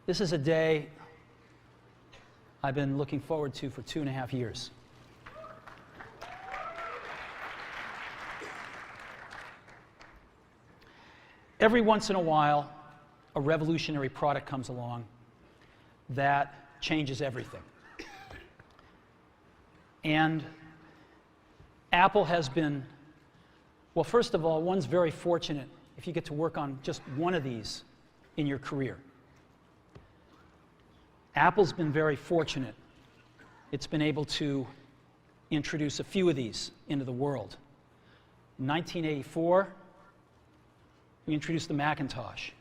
This is a day I've been looking forward to for 2.5 years. Every once in a while, a revolutionary product comes along that changes everything. And Apple has been, well, first of all, one's very fortunate if you get to work on just one of these in your career. Apple's been very fortunate. It's been able to introduce a few of these into the world. In 1984, we introduced the Macintosh.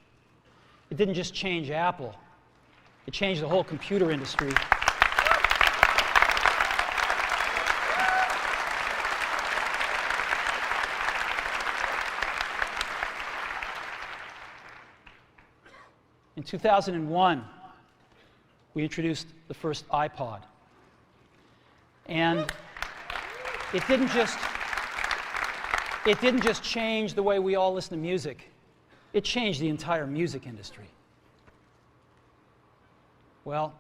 It didn't just change Apple, it changed the whole computer industry. In 2001, we introduced the first iPod. And it didn't just change the way we all listen to music. It changed the entire music industry. Well,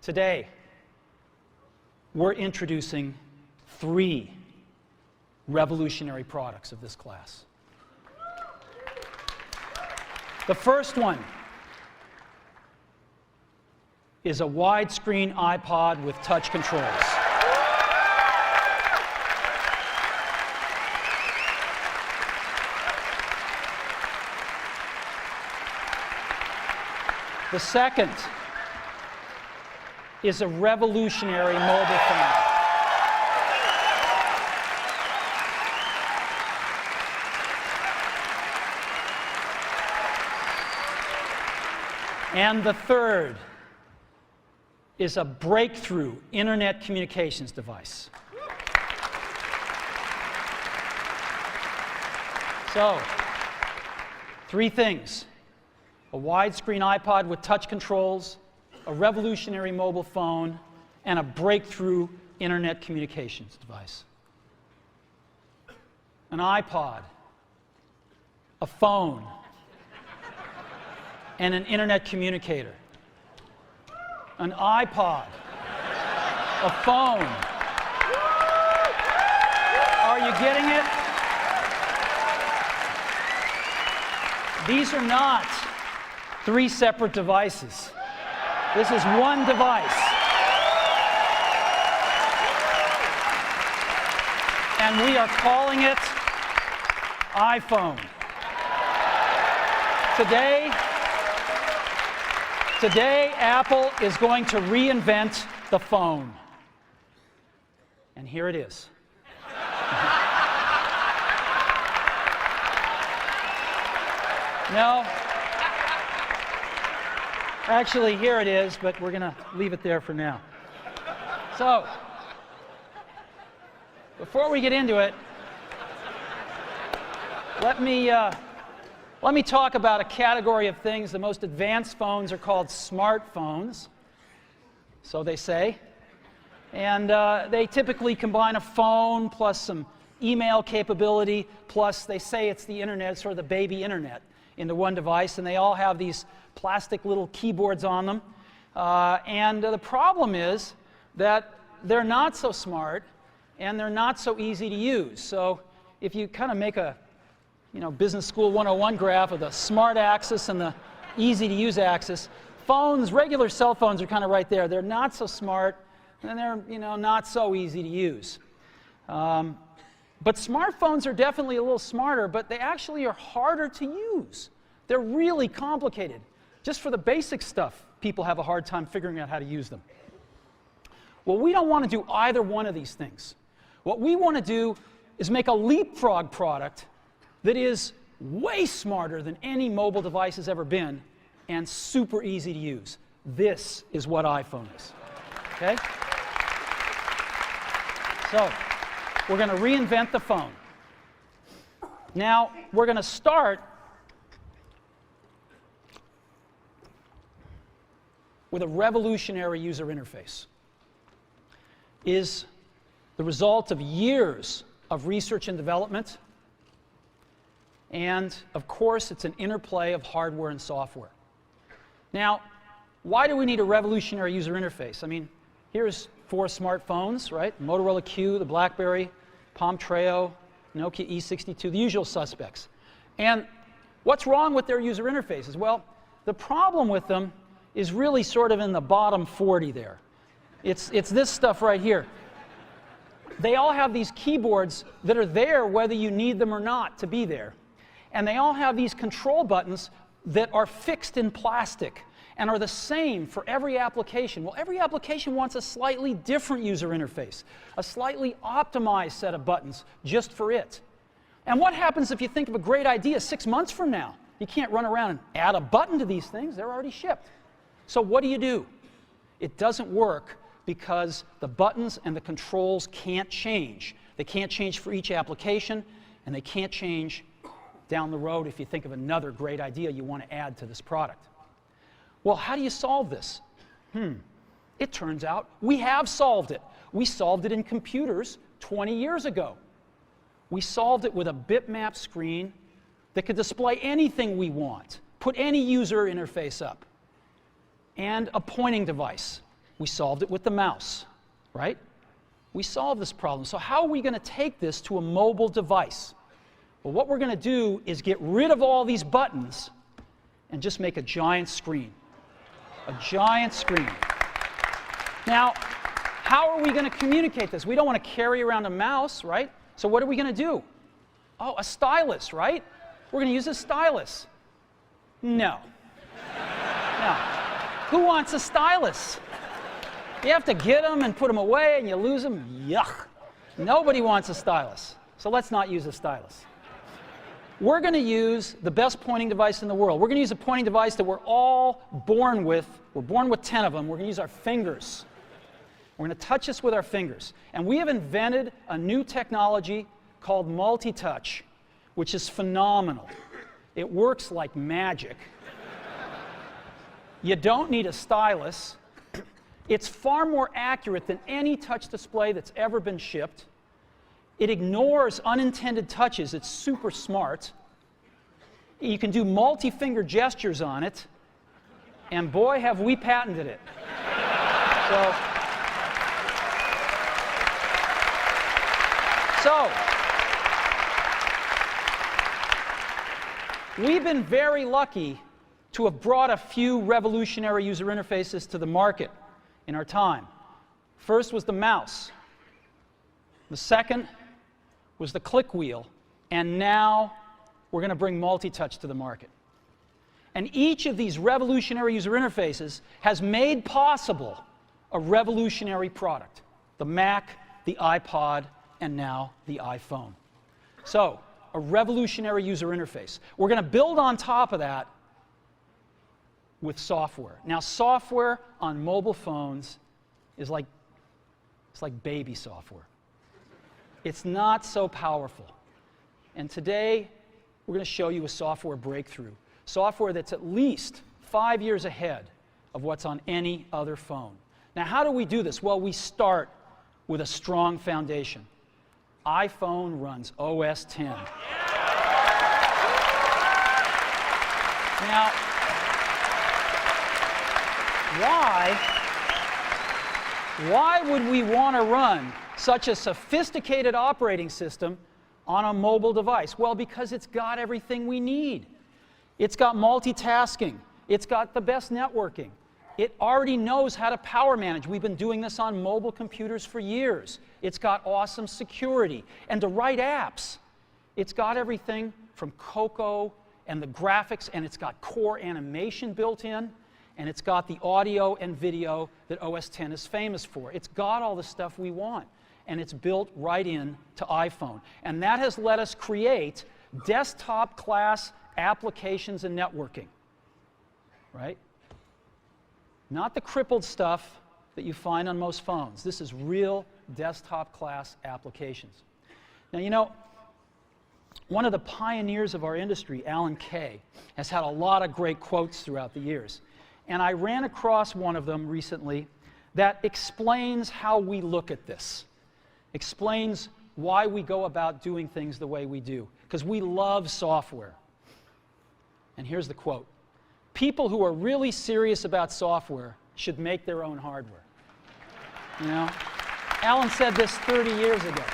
today, we're introducing 3 revolutionary products of this class. The first one is a widescreen iPod with touch controls. The second is a revolutionary mobile phone. And the third is a breakthrough internet communications device. So, 3 things: a widescreen iPod with touch controls, a revolutionary mobile phone, and a breakthrough internet communications device. An iPod, a phone, and an internet communicator. An iPod, a phone. Are you getting it? These are not 3 separate devices. This is one device. And we are calling it iPhone. Today, Apple is going to reinvent the phone. And here it is. No. Actually, here it is, but we're going to leave it there for now. So, before we get into it, let me talk about a category of things. The most advanced phones are called smartphones, so they say. And they typically combine a phone plus some email capability, plus they say it's the internet, sort of the baby internet, into one device. And they all have these plastic little keyboards on them. And the problem is that they're not so smart and they're not so easy to use. So if you kind of make a Business School 101 graph of the smart axis and the easy to use axis, regular cell phones are kind of right there. They're not so smart and they're not so easy to use. But smartphones are definitely a little smarter, but they actually are harder to use. They're really complicated. Just for the basic stuff, people have a hard time figuring out how to use them. Well, we don't want to do either one of these things. What we want to do is make a leapfrog product that is way smarter than any mobile device has ever been and super easy to use. This is what iPhone is. Okay? So, we're going to reinvent the phone. Now, we're going to start with a revolutionary user interface. Is the result of years of research and development. And, of course, it's an interplay of hardware and software. Now, why do we need a revolutionary user interface? I mean, here's 4 smartphones, right? Motorola Q, the BlackBerry, Palm Treo, Nokia E62, the usual suspects. And what's wrong with their user interfaces? Well, the problem with them is really sort of in the bottom 40 there. It's this stuff right here. They all have these keyboards that are there whether you need them or not to be there. And they all have these control buttons that are fixed in plastic and are the same for every application. Well, every application wants a slightly different user interface, a slightly optimized set of buttons just for it. And what happens if you think of a great idea 6 months from now? You can't run around and add a button to these things. They're already shipped. So what do? It doesn't work because the buttons and the controls can't change. They can't change for each application, and they can't change down the road if you think of another great idea you want to add to this product. Well, how do you solve this? It turns out we have solved it. We solved it in computers 20 years ago. We solved it with a bitmap screen that could display anything we want, put any user interface up, and a pointing device. We solved it with the mouse, right? We solved this problem. So how are we going to take this to a mobile device? Well, what we're going to do is get rid of all these buttons and just make a giant screen. A giant screen. Now, how are we going to communicate this? We don't want to carry around a mouse, right? So what are we going to do? Oh, a stylus, right? We're going to use a stylus. No. No. Who wants a stylus? You have to get them and put them away and you lose them. Yuck. Nobody wants a stylus. So let's not use a stylus. We're going to use the best pointing device in the world. We're going to use a pointing device that we're all born with. We're born with 10 of them. We're going to use our fingers. We're going to touch this with our fingers. And we have invented a new technology called multi-touch, which is phenomenal. It works like magic. You don't need a stylus. It's far more accurate than any touch display that's ever been shipped. It ignores unintended touches. It's super smart. You can do multi-finger gestures on it. And boy, have we patented it. So, we've been very lucky to have brought a few revolutionary user interfaces to the market in our time. First was the mouse. The second was the click wheel. And now we're going to bring multi-touch to the market. And each of these revolutionary user interfaces has made possible a revolutionary product. The Mac, the iPod, and now the iPhone. So, a revolutionary user interface. We're going to build on top of that with software. Now, software on mobile phones is like baby software. It's not so powerful. And today, we're going to show you a software breakthrough. Software that's at least 5 years ahead of what's on any other phone. Now, how do we do this? Well, we start with a strong foundation. iPhone runs OS X. Now, why would we want to run such a sophisticated operating system on a mobile device? Well, because it's got everything we need. It's got multitasking. It's got the best networking. It already knows how to power manage. We've been doing this on mobile computers for years. It's got awesome security. And to write apps, it's got everything from Cocoa and the graphics, and it's got core animation built in, and it's got the audio and video that OS X is famous for. It's got all the stuff we want, and it's built right in to iPhone. And that has let us create desktop-class applications and networking, right? Not the crippled stuff that you find on most phones. This is real desktop-class applications. Now, you know, one of the pioneers of our industry, Alan Kay, has had a lot of great quotes throughout the years. And I ran across one of them recently that explains how we look at this, explains why we go about doing things the way we do, because we love software. And here's the quote: people who are really serious about software should make their own hardware. You know? Alan said this 30 years ago,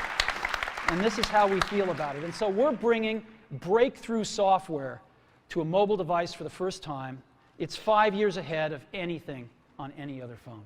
and this is how we feel about it. And so we're bringing breakthrough software to a mobile device for the first time. It's 5 years ahead of anything on any other phone.